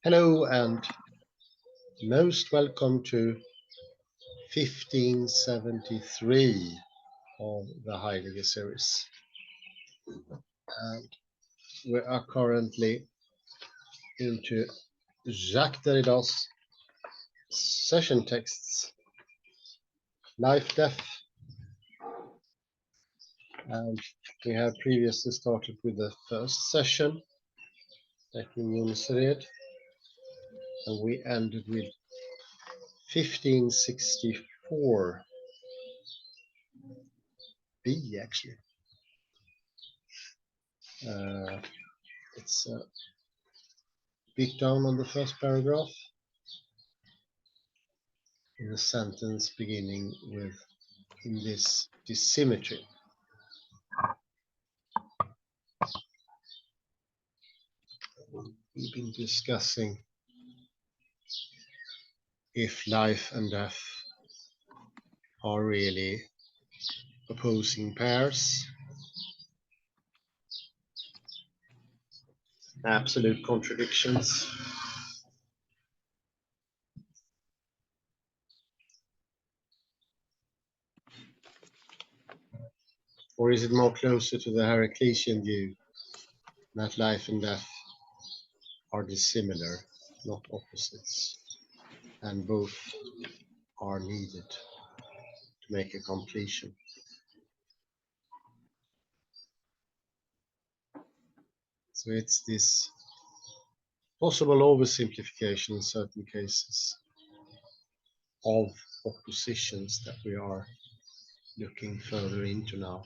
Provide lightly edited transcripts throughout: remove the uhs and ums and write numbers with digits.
Hello and most welcome to 1573 of the Heidegger series. And we are currently into Jacques Derrida's session texts, Life, Death. And we have previously started with the first session, and we ended with 1564 B actually. It's a bit down on the first paragraph in a sentence beginning with in this dissymmetry. We've been discussing if life and death are really opposing pairs, absolute contradictions, or is it more closer to the Heraclitean view that life and death are dissimilar, not opposites, and both are needed to make a completion? So it's this possible oversimplification in certain cases of oppositions that we are looking further into now.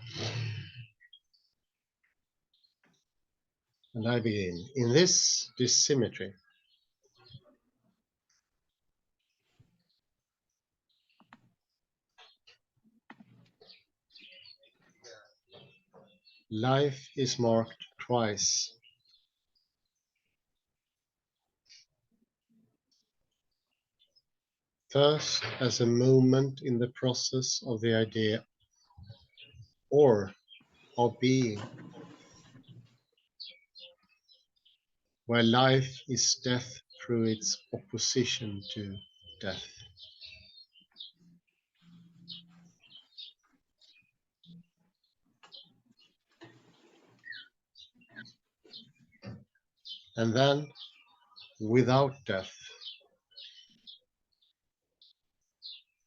And I begin. In this dissymmetry, life is marked twice. First, as a moment in the process of the idea or of being, where life is death through its opposition to death. And then, without death,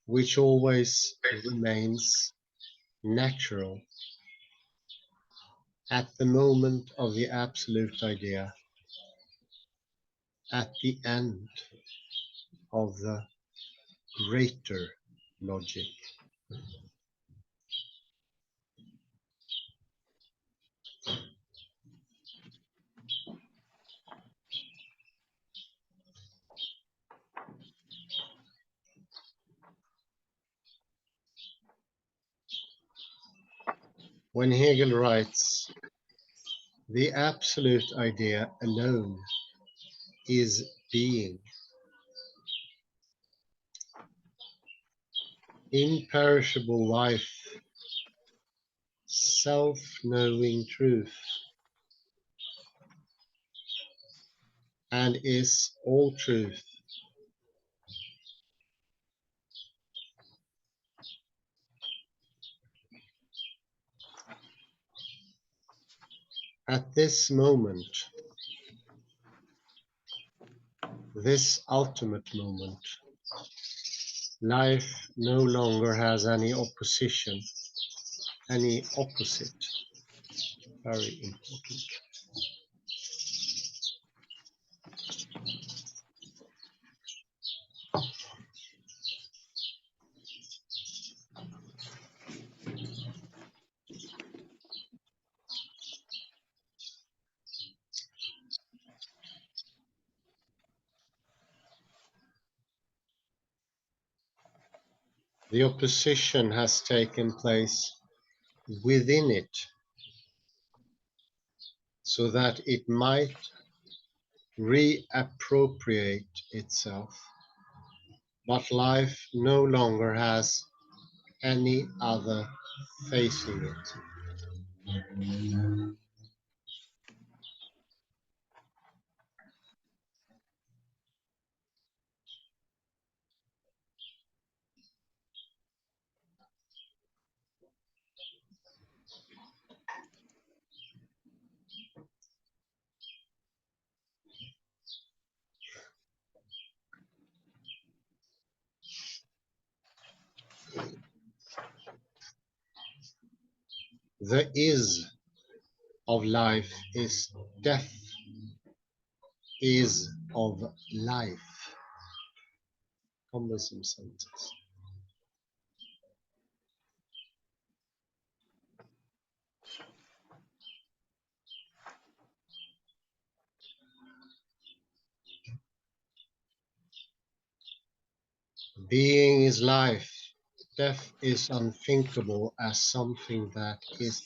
which always remains natural at the moment of the absolute idea, at the end of the greater logic. When Hegel writes, the absolute idea alone is being, imperishable life, self-knowing truth, and is all truth. At this moment, this ultimate moment, life no longer has any opposition, any opposite. Very important. The opposition has taken place within it, so that it might reappropriate itself, but life no longer has any other facing it. The is of life is death is of life. Cumbersome sentence. Being is life. Death is unthinkable as something that is.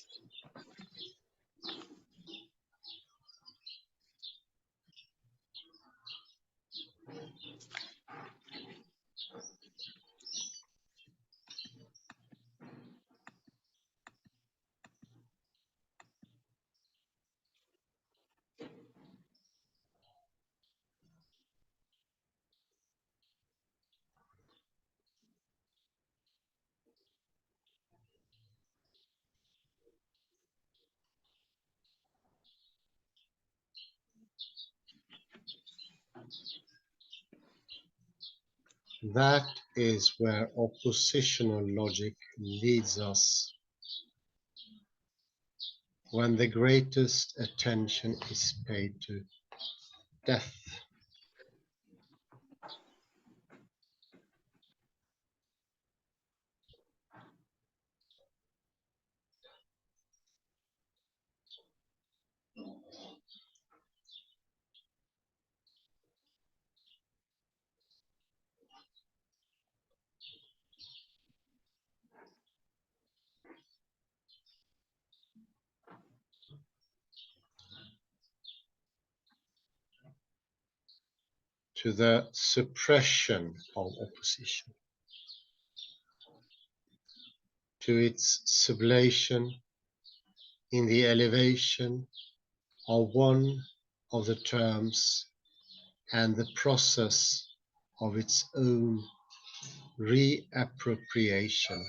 That is where oppositional logic leads us when the greatest attention is paid to death. To the suppression of opposition, to its sublation in the elevation of one of the terms and the process of its own reappropriation.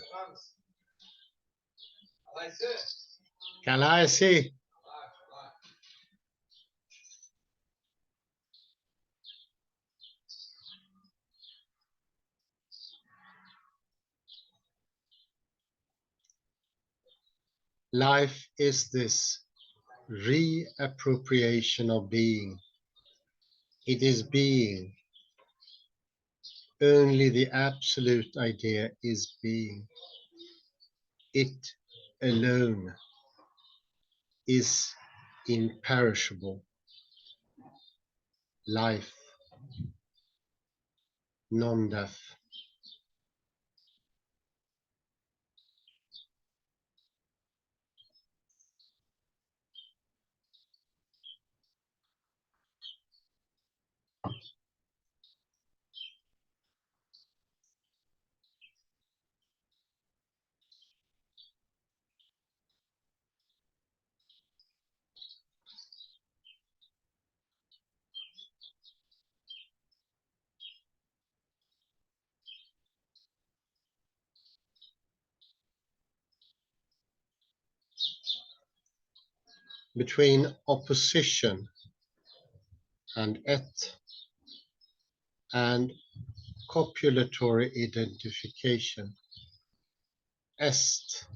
Kalaisi. Life is this reappropriation of being. It is being. Only the absolute idea is being. It alone is imperishable. Life, non-death. Between opposition and et and copulatory identification, est,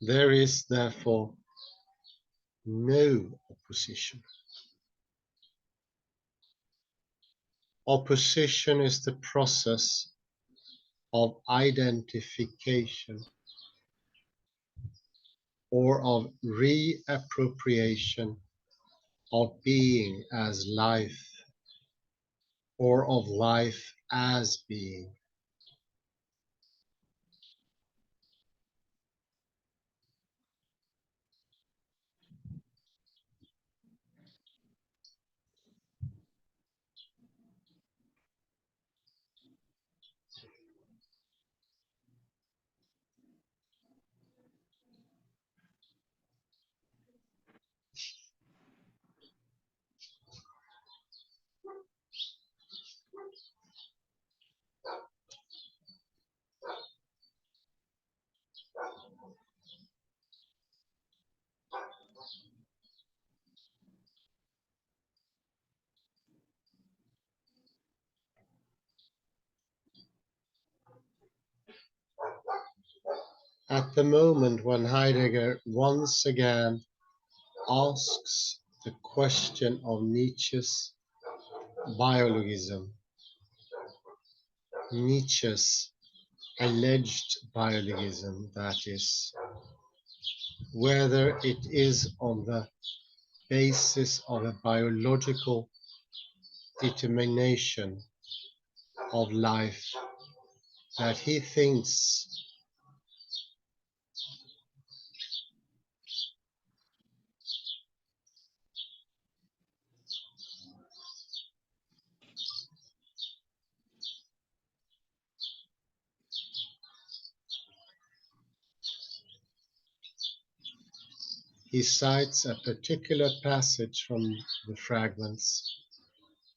there is therefore no opposition. Opposition is the process of identification or of reappropriation of being as life or of life as being. At the moment when Heidegger once again asks the question of Nietzsche's biologism, Nietzsche's alleged biologism, that is, whether it is on the basis of a biological determination of life that he thinks he cites a particular passage from the fragments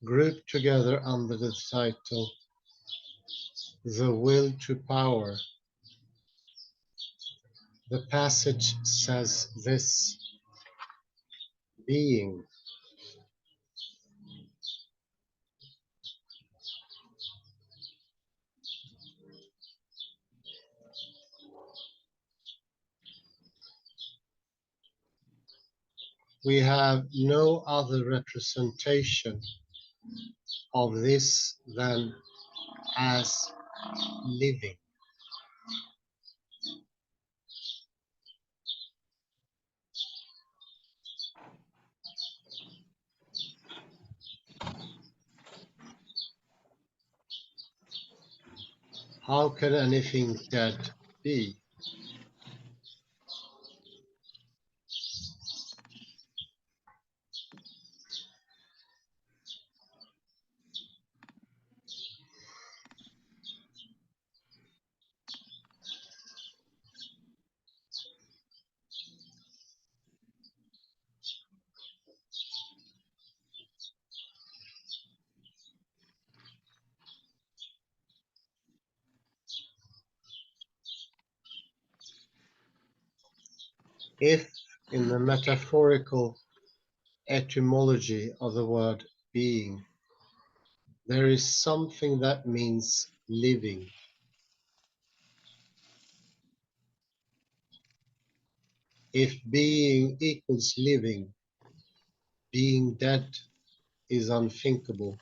grouped together under the title The Will to Power. The passage says this: being, we have no other representation of this than as living. How can anything dead be? If, in the metaphorical etymology of the word being, there is something that means living, if being equals living, being dead is unthinkable.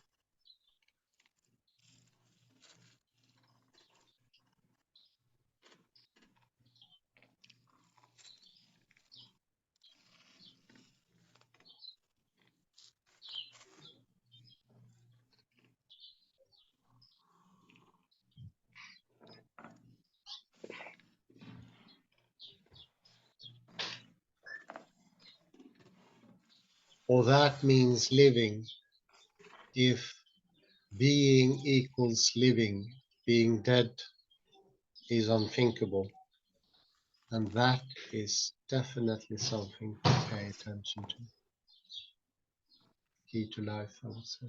Or that means living, if being equals living, being dead is unthinkable. And that is definitely something to pay attention to. Key to life, I would say.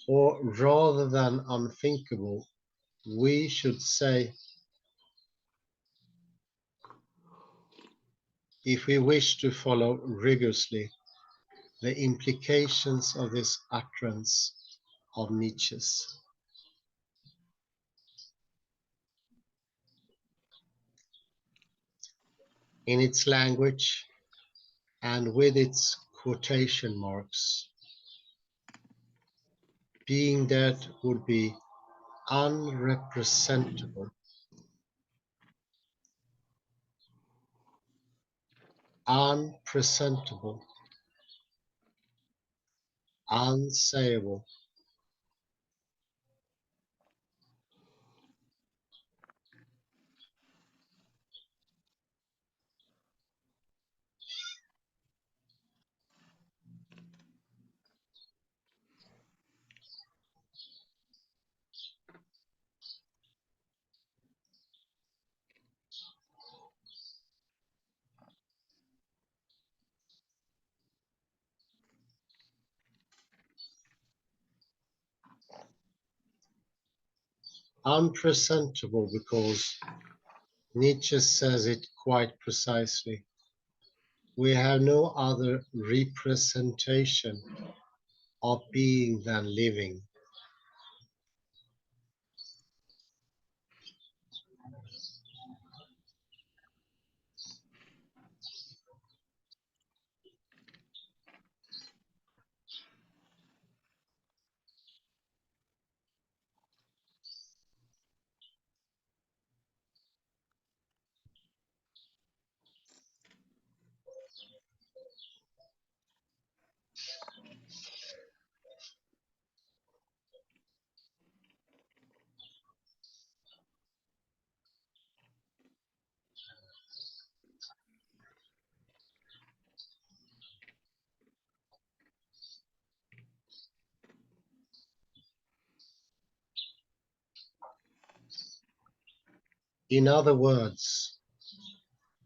Or rather than unthinkable, we should say, if we wish to follow rigorously the implications of this utterance of Nietzsche's. In its language and with its quotation marks, being dead would be unrepresentable, unpresentable, unsayable. unpresentable because Nietzsche says it quite precisely. We have no other representation of being than living. In other words,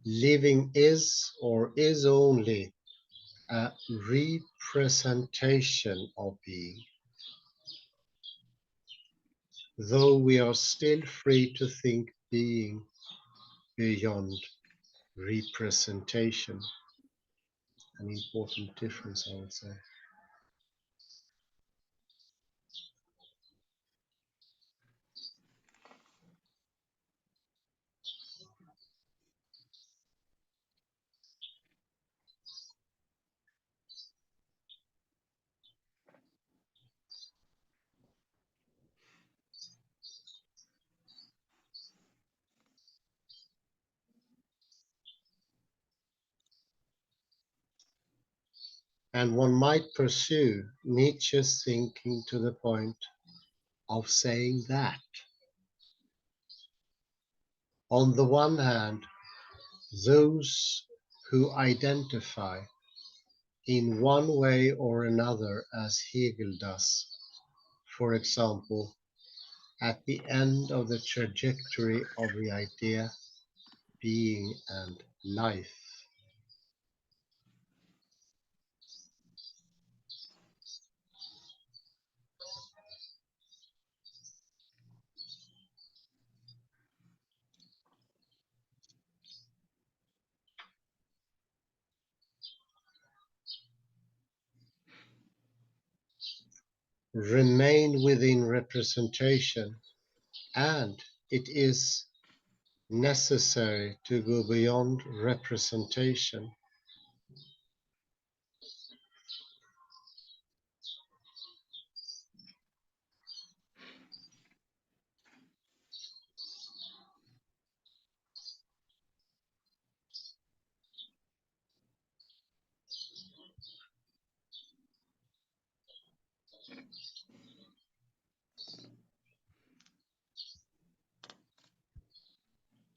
living is or is only a representation of being, though we are still free to think being beyond representation. An important difference, I would say. And one might pursue Nietzsche's thinking to the point of saying that, on the one hand, those who identify in one way or another, as Hegel does, for example, at the end of the trajectory of the idea, being and life, remain within representation, and it is necessary to go beyond representation.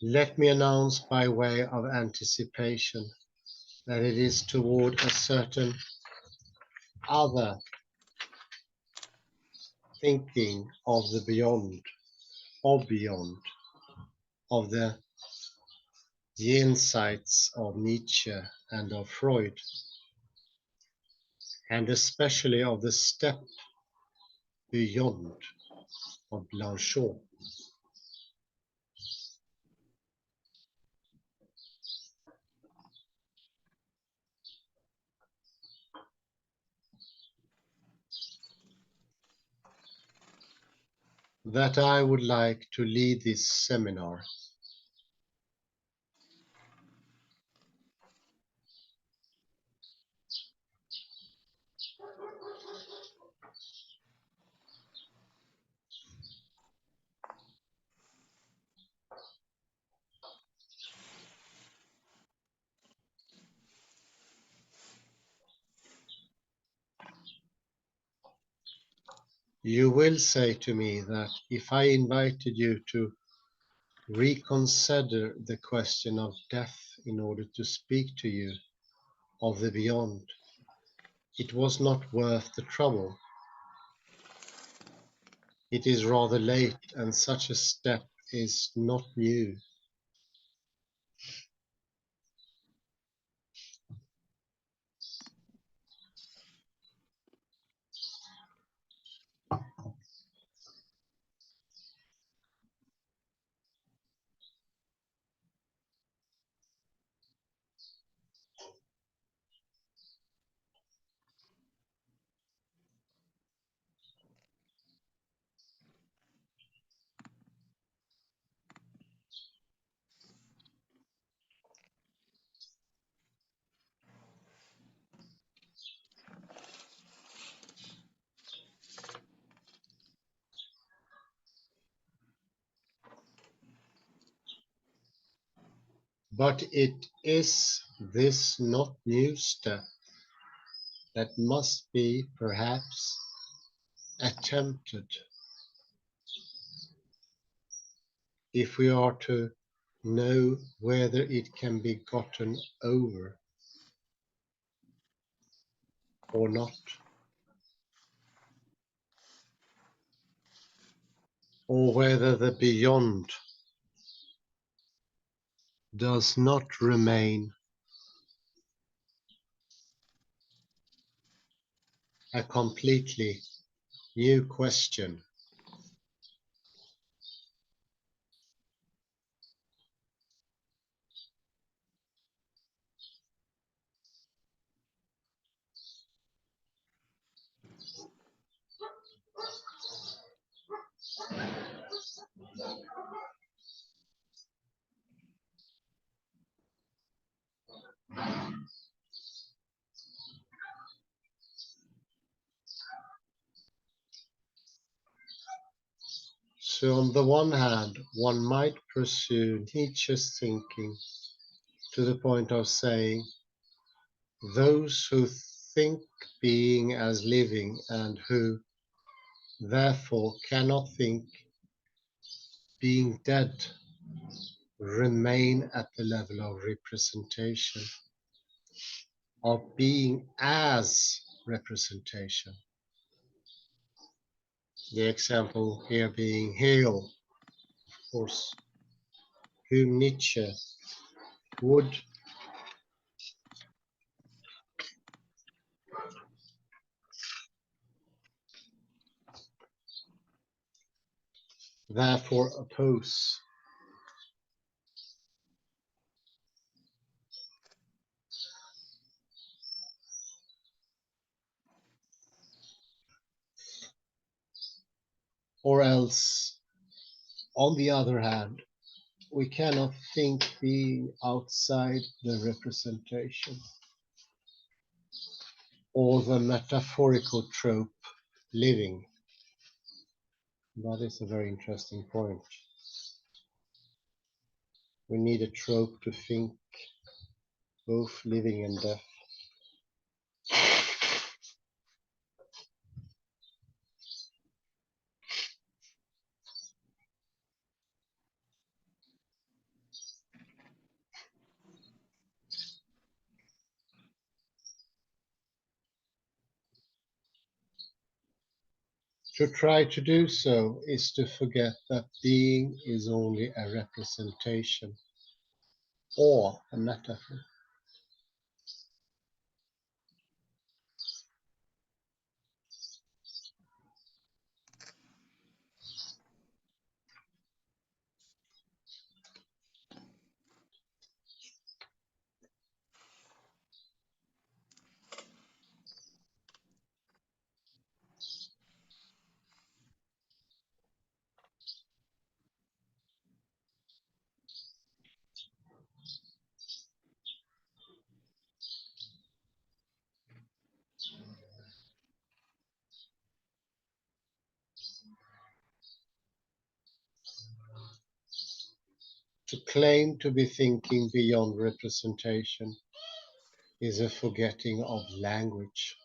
Let me announce by way of anticipation that it is toward a certain other thinking of the beyond, of beyond, of the insights of Nietzsche and of Freud, and especially of the step beyond of Blanchot. That I would like to lead this seminar. You will say to me that if I invited you to reconsider the question of death in order to speak to you of the beyond, it was not worth the trouble. It is rather late, and such a step is not new. But it is this not new step that must be perhaps attempted if we are to know whether it can be gotten over or not, or whether the beyond does not remain a completely new question. So on the one hand, one might pursue Nietzsche's thinking to the point of saying those who think being as living and who therefore cannot think being dead remain at the level of representation, of being as representation. The example here being Hegel, of course, whom Nietzsche would therefore oppose. Or else, on the other hand, we cannot think being outside the representation or the metaphorical trope living. That is a very interesting point. We need a trope to think both living and death. To try to do so is to forget that being is only a representation or a metaphor. To claim to be thinking beyond representation is a forgetting of language.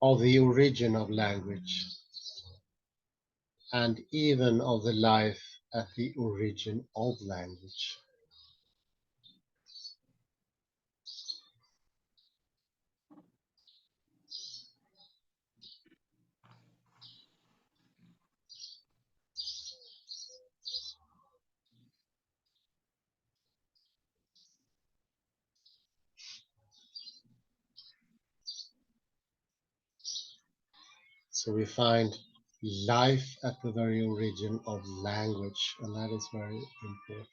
Of the origin of language, and even of the life at the origin of language. So we find life at the very origin of language, and that is very important.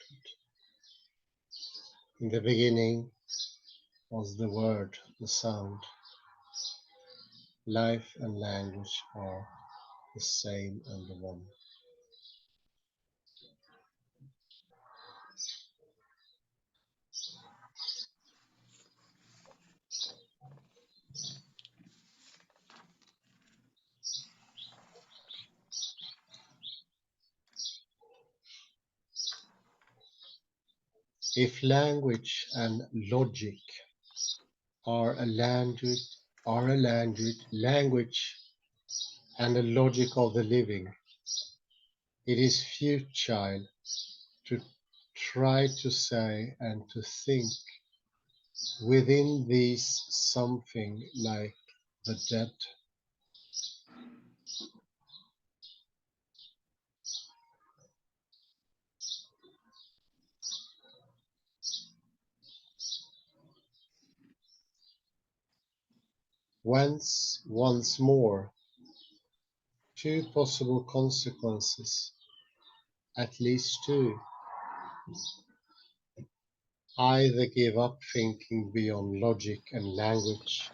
In the beginning was the word, the sound. Life and language are the same and the one. If language and logic are a language and a logic of the living, it is futile to try to say and to think within these something like the dead. Whence, once more, two possible consequences, at least two. Either give up thinking beyond logic and language,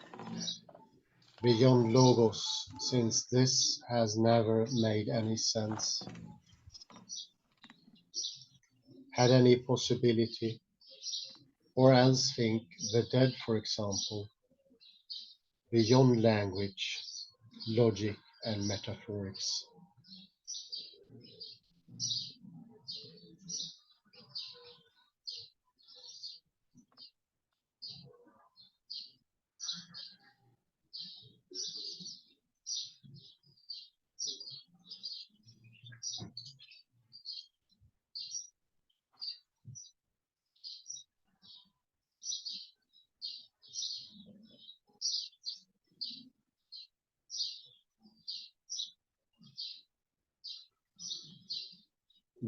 beyond logos, since this has never made any sense, had any possibility, or else think the dead, for example, beyond language, logic, and metaphorics.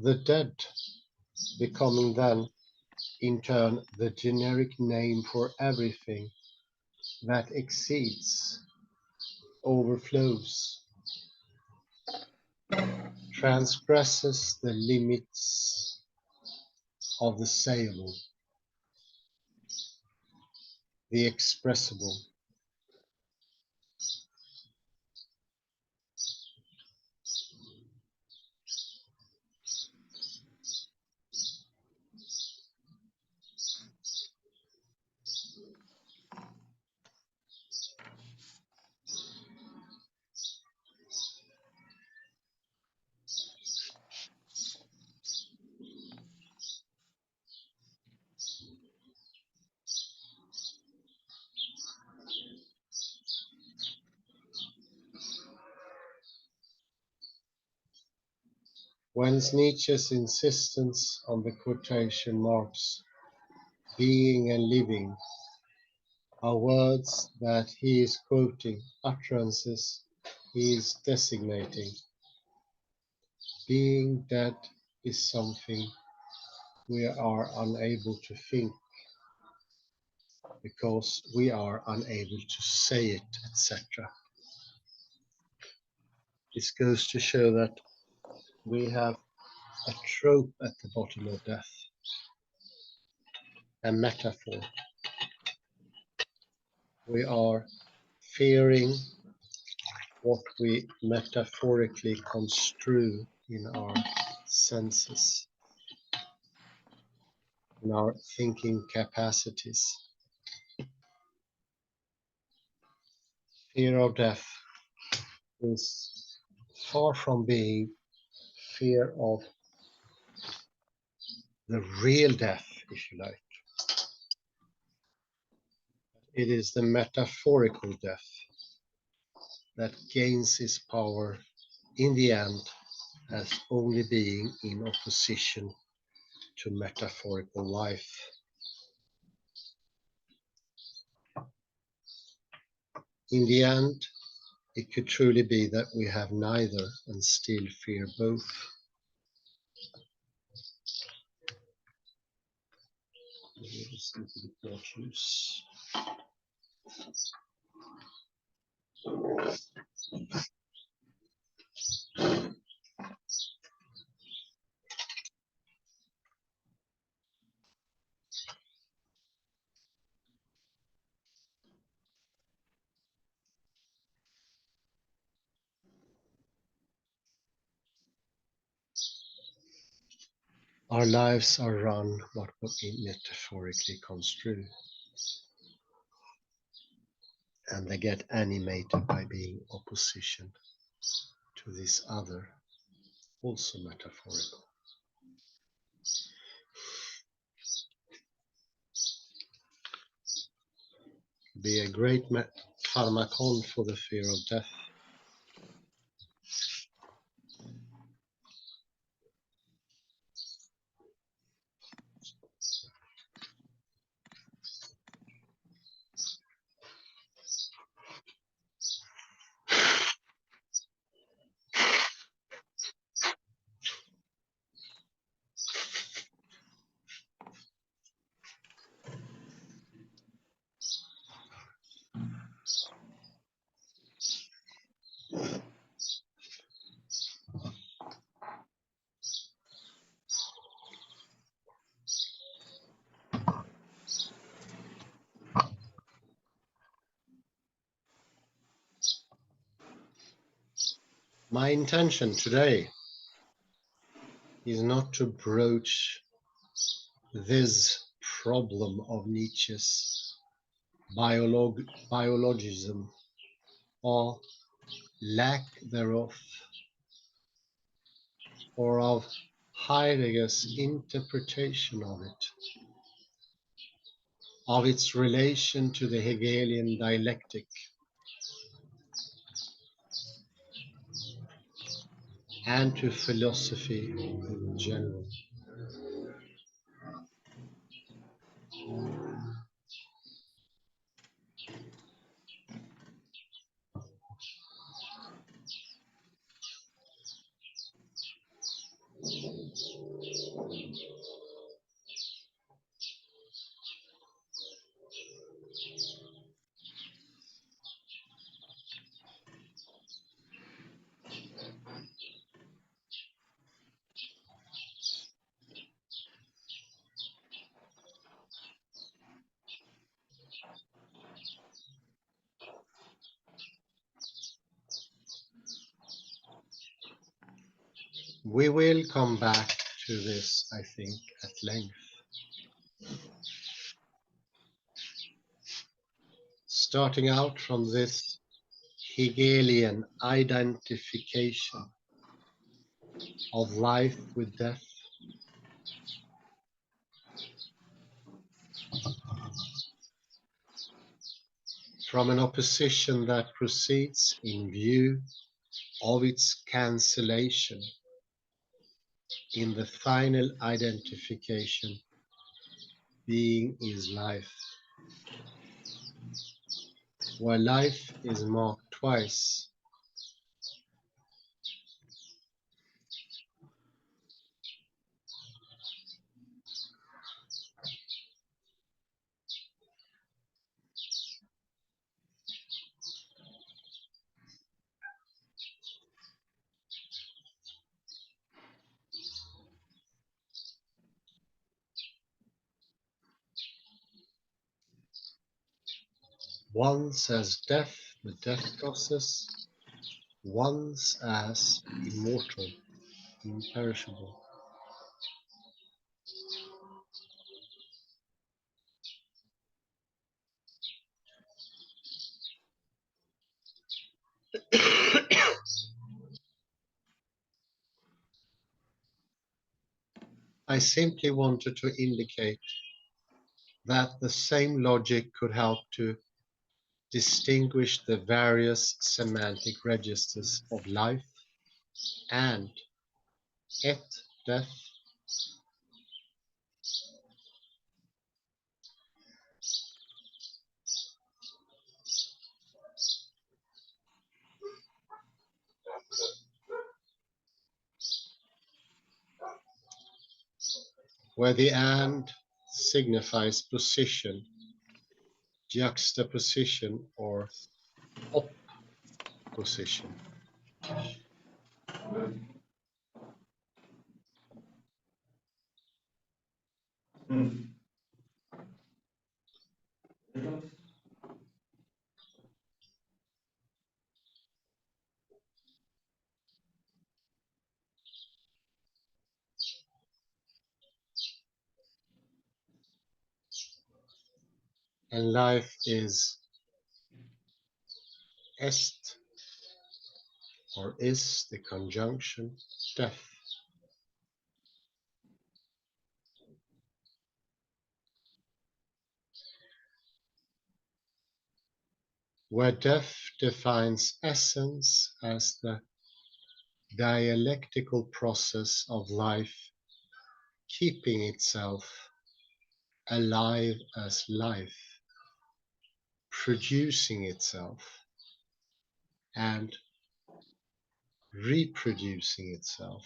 The dead becoming then, in turn, the generic name for everything that exceeds, overflows, transgresses the limits of the sayable, the expressible. Whence Nietzsche's insistence on the quotation marks being and living are words that he is quoting, utterances he is designating. Being dead is something we are unable to think because we are unable to say it, etc. This goes to show that we have a trope at the bottom of death, a metaphor. We are fearing what we metaphorically construe in our senses, in our thinking capacities. Fear of death is far from being fear of the real death, if you like. It is the metaphorical death that gains its power in the end as only being in opposition to metaphorical life. In the end, it could truly be that we have neither and still fear both. Our lives are run what we metaphorically construe, and they get animated by being opposition to this other, also metaphorical. be a great pharmacon for the fear of death. My intention today is not to broach this problem of Nietzsche's biologism or lack thereof, or of Heidegger's interpretation of its relation to the Hegelian dialectic, and to philosophy in general. We will come back to this, I think, at length. Starting out from this Hegelian identification of life with death, from an opposition that proceeds in view of its cancellation in the final identification, being is life, where life is marked twice. Once as death, the death process, once as immortal, imperishable. I simply wanted to indicate that the same logic could help to distinguish the various semantic registers of life and et death, where the and signifies position, juxtaposition, or opposition. And life is est, or is the conjunction death. where death defines essence as the dialectical process of life keeping itself alive as life, producing itself and reproducing itself.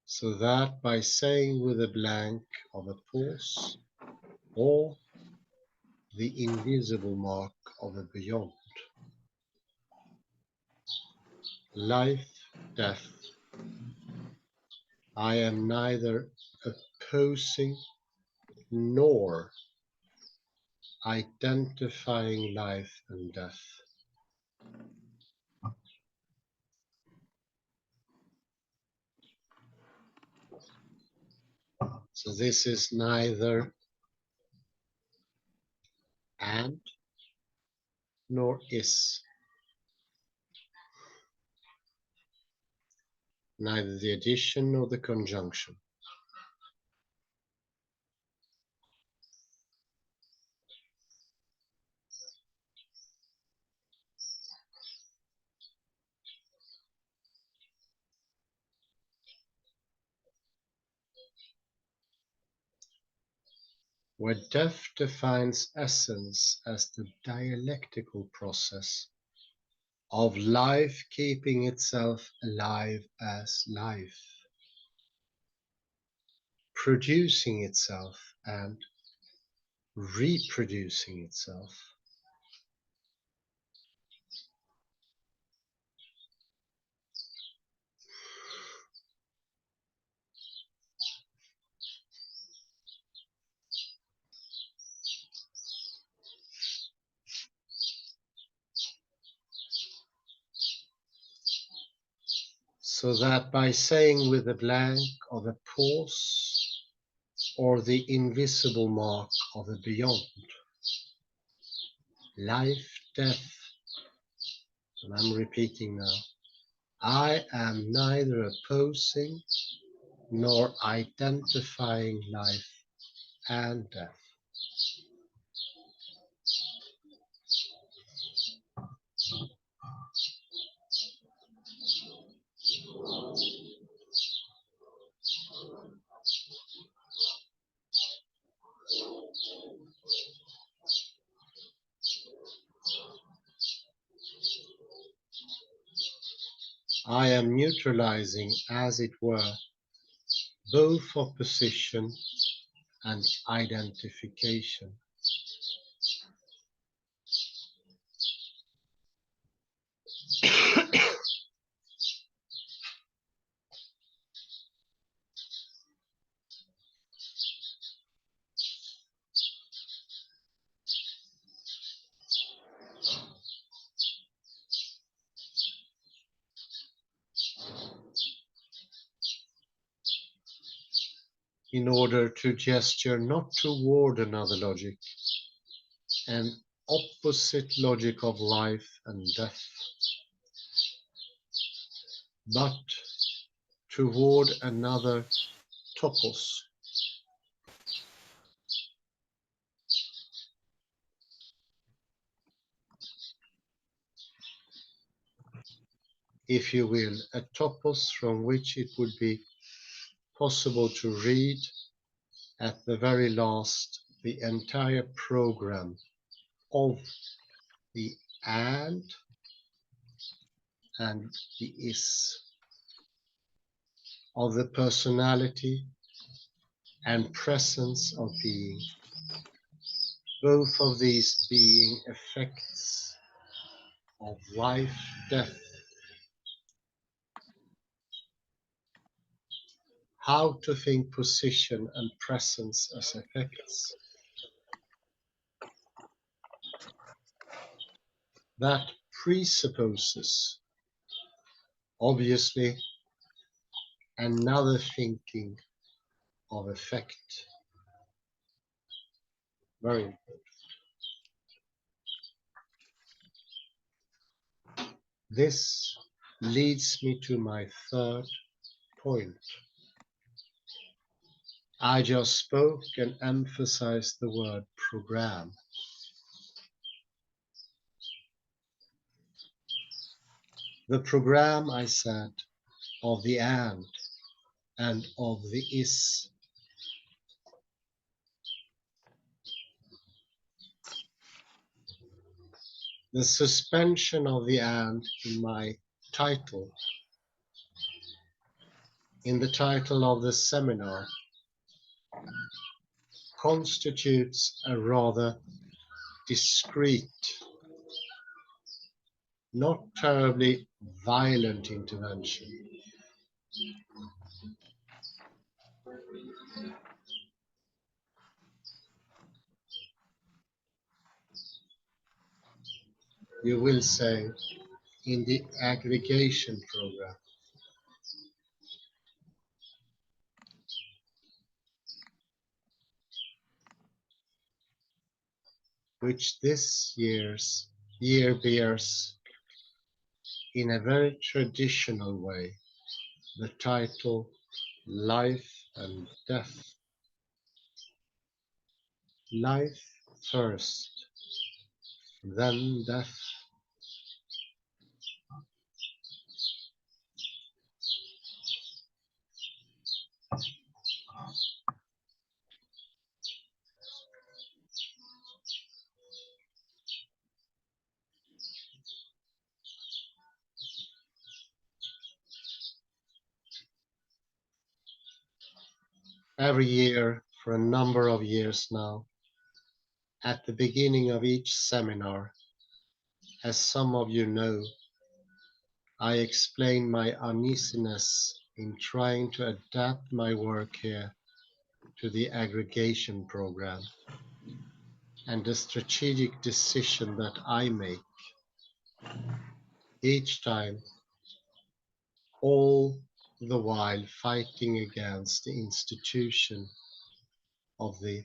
So that by saying with a blank of a pause or the invisible mark of a beyond, life, death, I am neither opposing nor identifying life and death. So this is neither and nor is, neither the addition nor the conjunction. Where death defines essence as the dialectical process of life keeping itself alive as life, producing itself and reproducing itself. So that by saying with a blank of a pause or the invisible mark of a beyond, life, death, and I'm repeating now, I am neither opposing nor identifying life and death. I am neutralizing, as it were, both opposition and identification. In order to gesture not toward another logic, an opposite logic of life and death, but toward another topos, if you will, a topos from which it would be possible to read at the very last the entire program of the and the is, of the personality and presence of being, both of these being effects of life, death, how to think position and presence as effects. That presupposes, obviously, another thinking of effect. Very important. This leads me to my third point. I just spoke and emphasized the word program. The program, I said, of the and of the is. The suspension of the and in my title, in the title of the seminar, constitutes a rather discreet, not terribly violent intervention. You will say, in the aggregation program, which this year bears in a very traditional way the title Life and Death. Life first, then death. Every year for a number of years now, at the beginning of each seminar, as some of you know, I explain my uneasiness in trying to adapt my work here to the aggregation program and the strategic decision that I make each time, all the while fighting against the institution of the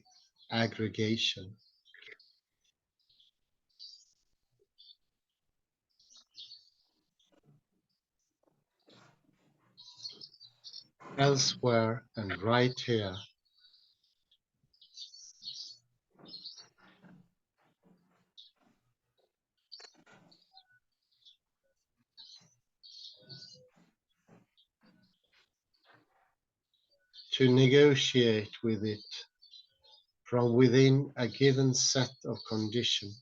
aggregation. Elsewhere and right here, to negotiate with it from within a given set of conditions.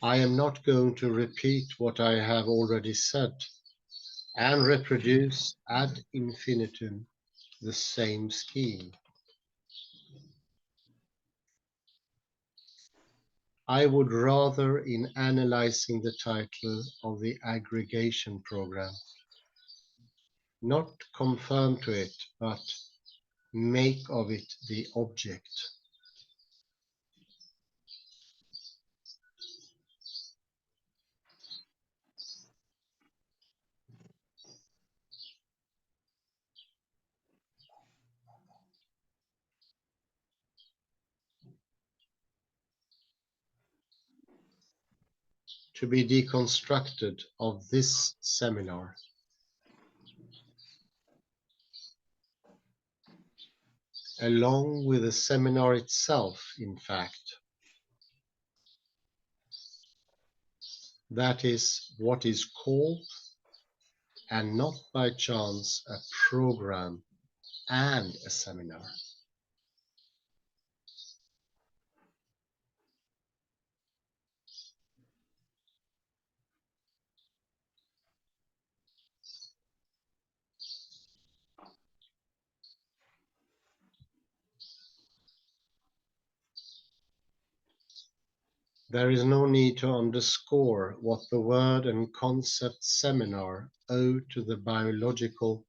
I am not going to repeat what I have already said and reproduce ad infinitum the same scheme. I would rather, in analyzing the title of the aggregation program, not conform to it, but make of it the object. To be deconstructed of this seminar. Along with the seminar itself, in fact. That is what is called, and not by chance, a program and a seminar. There is no need to underscore what the word and concept seminar owe to the biological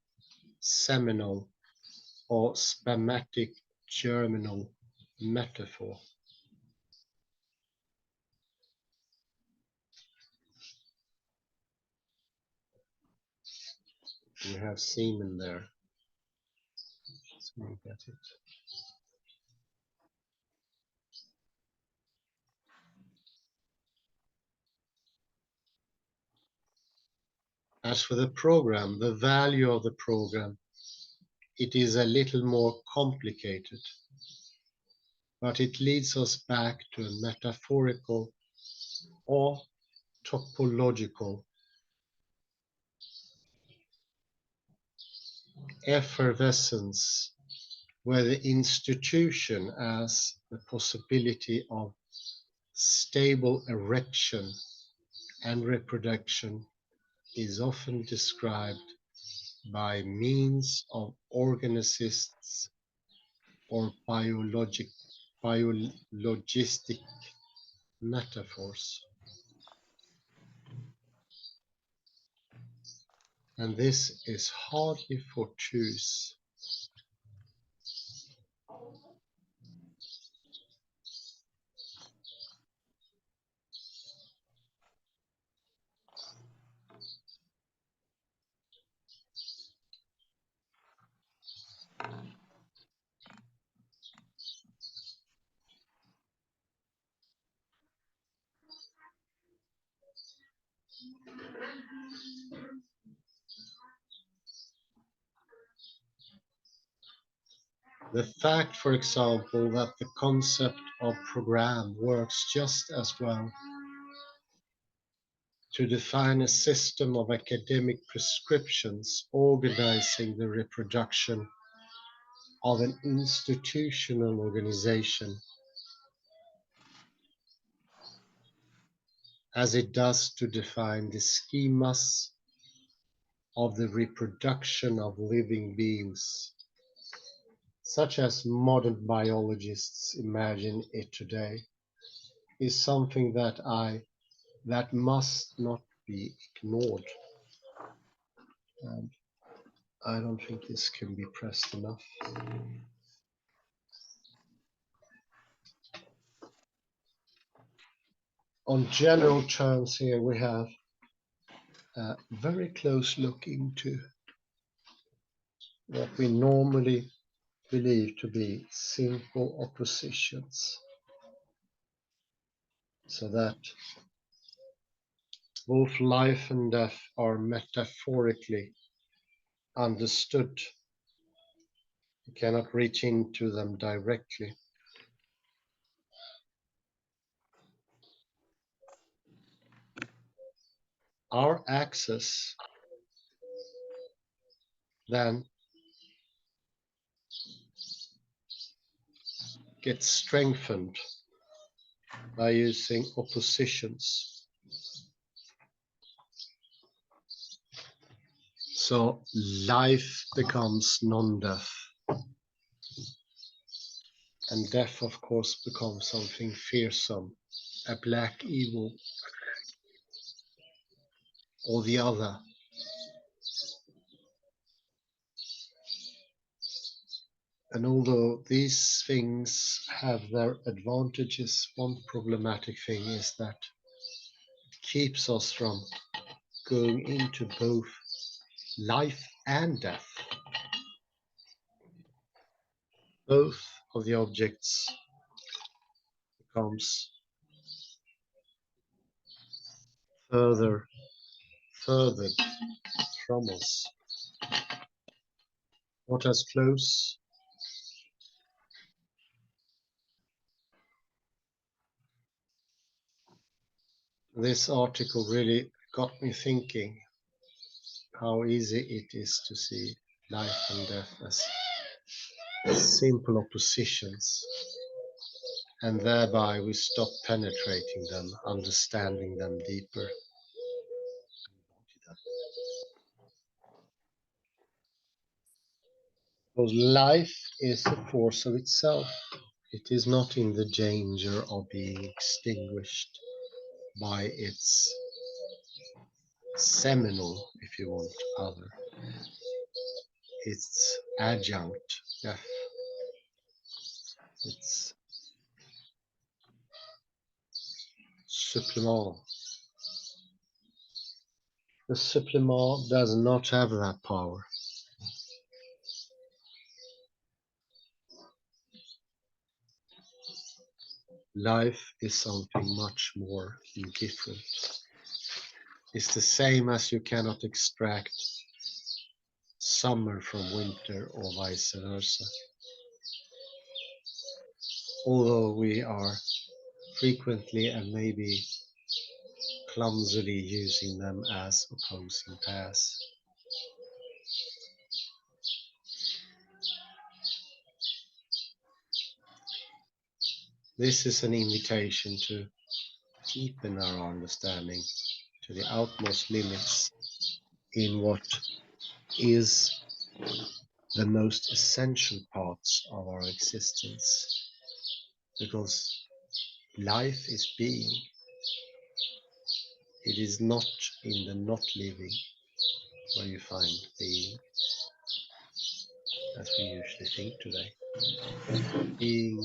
seminal or spamatic germinal metaphor. We have semen there. Let's make that it. As for the program, the value of the program, it is a little more complicated, but it leads us back to a metaphorical or topological effervescence where the institution as the possibility of stable erection and reproduction is often described by means of organicists or biologistic metaphors. And this is hardly fortuitous. The fact, for example, that the concept of program works just as well to define a system of academic prescriptions organizing the reproduction of an institutional organization as it does to define the schemas of the reproduction of living beings, such as modern biologists imagine it today, is something that must not be ignored. And I don't think this can be pressed enough. On general terms here, we have a very close look into what we normally believe to be simple oppositions, so that both life and death are metaphorically understood. You cannot reach into them directly. Our access then gets strengthened by using oppositions. So life becomes non-death, and death, of course, becomes something fearsome, a black evil, or the other. And although these things have their advantages, one problematic thing is that it keeps us from going into both life and death. Both of the objects becomes furthered from us. Not as close. This article really got me thinking how easy it is to see life and death as simple oppositions, and thereby we stop penetrating them, understanding them deeper. Because life is a force of itself. It is not in the danger of being extinguished by its seminal, if you want, other. Its adjunct, death. Its supplement. The supplement does not have that power. Life is something much more indifferent. It's the same as you cannot extract summer from winter or vice versa. Although we are frequently and maybe clumsily using them as opposing pairs. This is an invitation to deepen our understanding to the utmost limits in what is the most essential parts of our existence, because life is being. It is not in the not living where you find being, as we usually think today. Being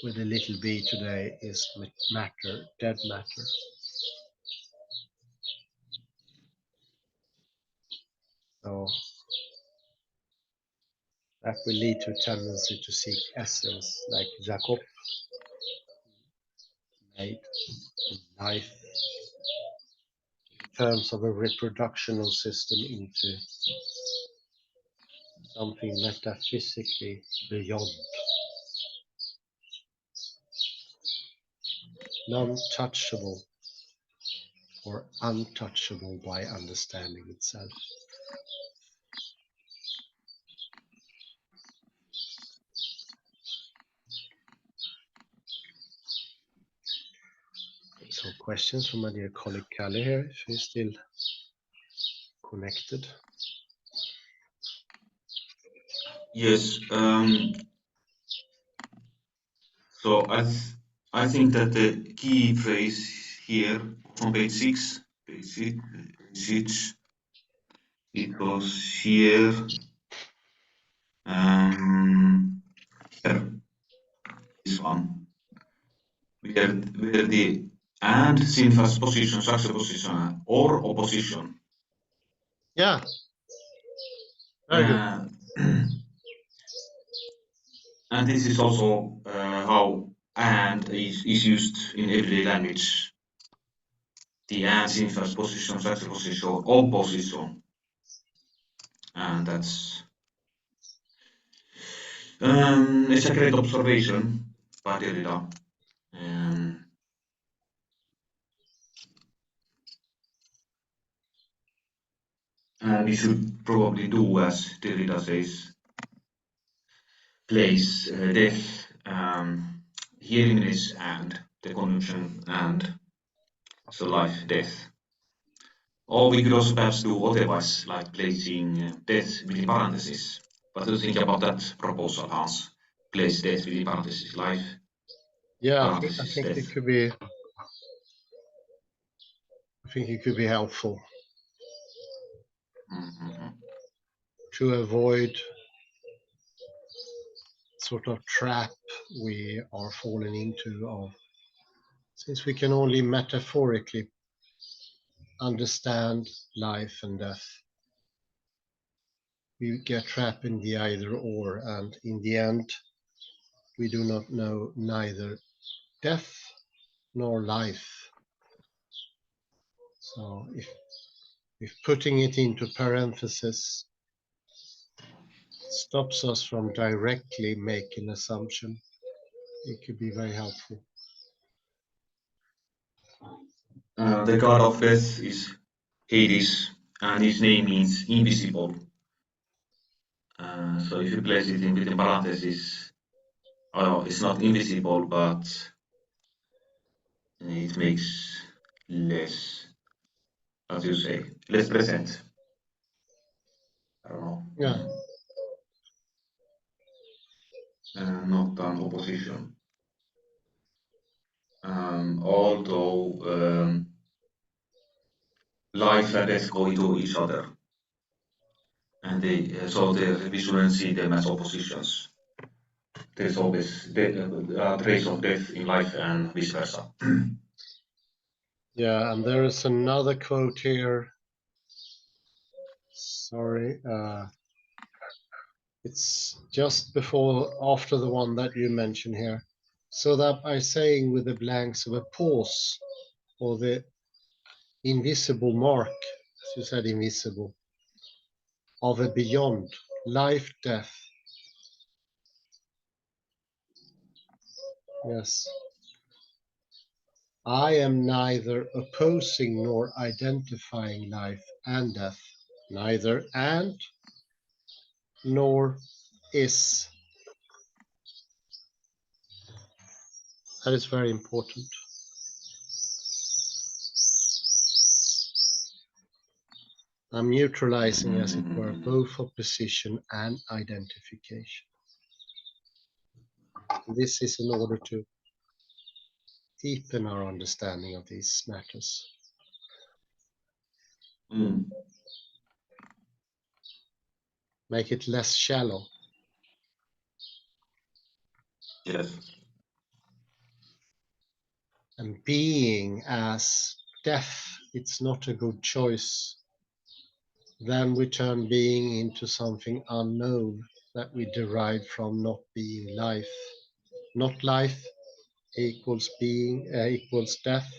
with a little b today is matter, dead matter. So that will lead to a tendency to seek essence, like Jacob made in life, in terms of a reproductional system, into something metaphysically beyond, non-touchable or untouchable by understanding itself. So questions from my dear colleague Kalle here, if he's still connected. Yes. So I think that the key phrase here on page 6, it goes here. Here, this one, where the and signifies position, juxtaposition, or opposition. Yeah. Very good. And this is also how and is used in everyday language. The and signifies position, juxtaposition, or opposition. And that's it's a great observation by Derrida. And we should probably do as Derrida says, place death, here is and, the conjunction and, so life, death. Or we could also perhaps do otherwise, like placing death within parentheses. What do you think about that proposal, Hans? Place death within parentheses, life, Yeah, parentheses, I think death. it could be. I think it could be helpful to avoid sort of trap we are falling into of, since we can only metaphorically understand life and death, we get trapped in the either or, and in the end we do not know neither death nor life. So if putting it into parentheses stops us from directly making an assumption, it could be very helpful. The god of death is Hades, and his name means invisible. So if you place it in within parentheses, it's not invisible, but it makes less, as you say, less present. I don't know. Yeah. not an opposition. Although life and death go into each other, and so we shouldn't see them as oppositions. There's always a trace of death in life and vice versa. Yeah, and there is another quote here. Sorry, it's just after the one that you mentioned here. So that by saying with the blanks of a pause, or the invisible mark, as you said, invisible, of a beyond, life, death. Yes. I am neither opposing nor identifying life and death, neither and nor is. That is very important. I'm neutralizing, as it were, both opposition and identification. This is in order to deepen our understanding of these matters. Make it less shallow. Yes. And being as death, it's not a good choice. Then we turn being into something unknown that we derive from not being life. Not life equals being equals death.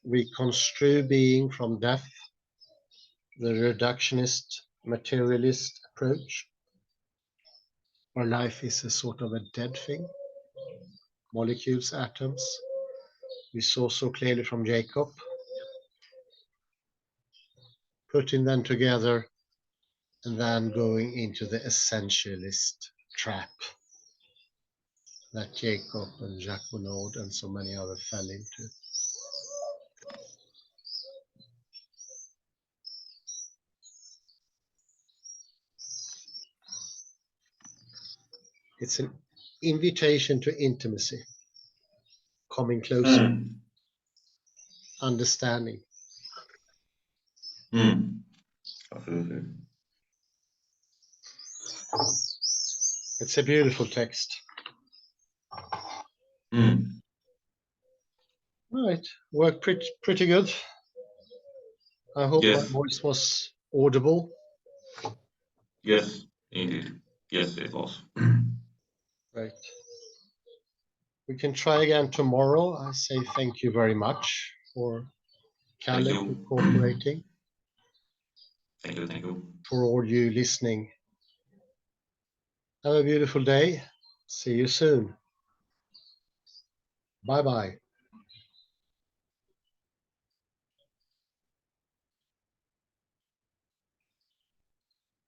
We construe being from death, the reductionist materialist approach, where life is a sort of a dead thing, molecules, atoms. We saw so clearly from Jacob. Putting them together and then going into the essentialist trap that Jacob and Jacques Derrida and so many others fell into. It's an invitation to intimacy, coming closer, understanding. Absolutely. It's a beautiful text. Right, worked pretty good. I hope my Yes. voice was audible. Yes, indeed. Yes, it was. Right. We can try again tomorrow. I say thank you very much for Thank Kalle for you. cooperating, Thank you. Thank you. for all you listening. Have a beautiful day. See you soon. Bye-bye.